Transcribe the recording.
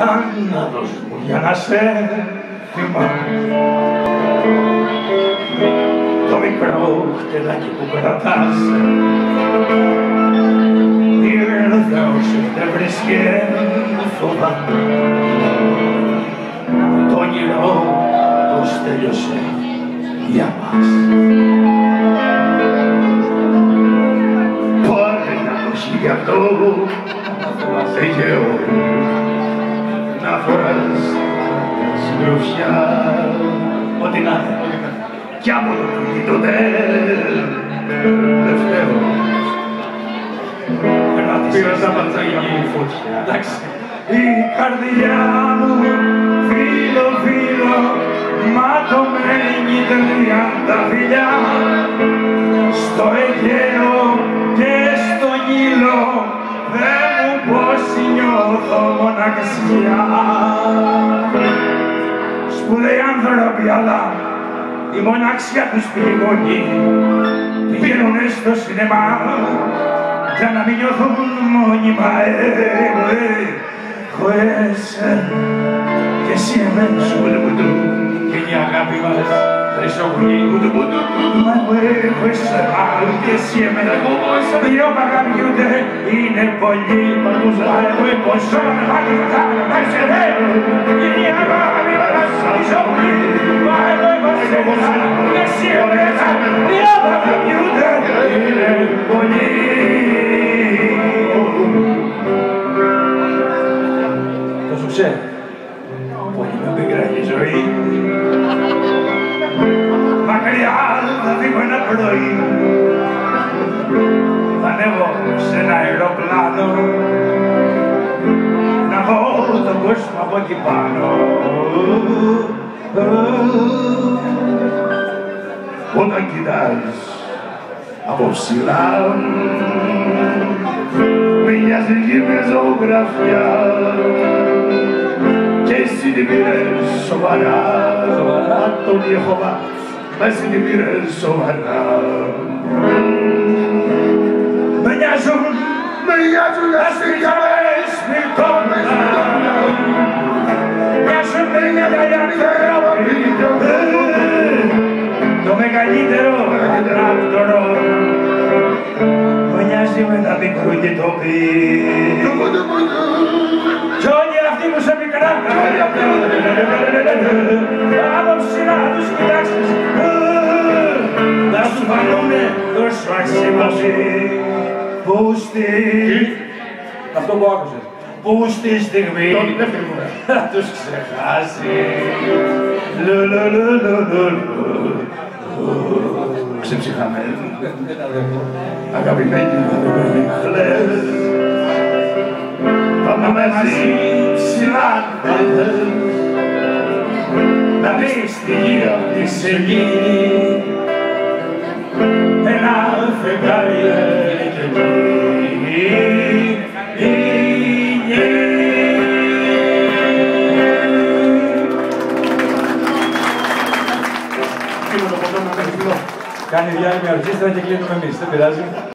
άναδος μου για να σε θυμάμαι. Το μικρό χτεδάκι που κρατάς ήρθα όσο δεν βρίσκε φοβάμαι. Το όνειρο πως τέλειωσε για μας. Πάλι να δώσει γι' αυτό Αιγαίο να φοράς συντροφιά ό,τι να είναι κι από το πουλί το τελευταίο πήρα τα ματσάγια μου φωτιά. Εντάξει, η καρδιά μου φίλο φίλο ματωμένη 30 φιλιά στο Αιγαίο και στο Νείλο δεν μου πως νιώθω μοναξιά. Σπουδαίοι άνθρωποι αλλά η μοναξιά τους πληγώνει. Πηγαίνουν στο σινεμά για να μην νιώθουν μόνιμα. Χωρίς και εσύ εμένα σου και η αγάπη μας χρυσογονεί. Μα εγώ έχω εσένα και εσύ εμένα δυο μ' αγαπιούνται είναι πολλοί. Μα εγώ έχω εσένα και η αγάπη μας χρυσογονεί. Μα εγώ έχω εσένα και εσύ εμένα δυο μ' αγαπιούνται είναι πολλοί. Το σου ξέρω, πολύ με πικραίνει η ζωή. Μακριά θα φύγω ένα πρωί, θα ανέβω σε ένα αεροπλάνο να δω τον κόσμο από εκεί πάνω. Όταν κοιτάς από ψηλά μοιάζει με ζωγραφιά και εσύ την πήρες σοβαρά, τον Ιεχωβά, μα εσύ την πήρες σοβαρά. Με νοιάζουν τα στιγμές σπιρτώμενα, μοιάζουν για τα άνθρωποι, το μεγαλύτερο ανάπτωρο μοιάζει με τα μικρού και το πι. Κι όλοι αυτοί που σε πικράνε από ψηλά τους κοιτάξεις να σου φανούνε τόσο αξιμώσει που αυτό που άκουσες που στη στιγμή θα τους ξεχάσει. Ξεψυχαμένοι, αγαπημένοι χλες, πάμε μαζί ψηλά να δεις τη γύρω τη σελήνη ένα φεγγάρι και κάνει διάλειμμα ορχήστρα και κλείνουμε εμείς, δεν πειράζει.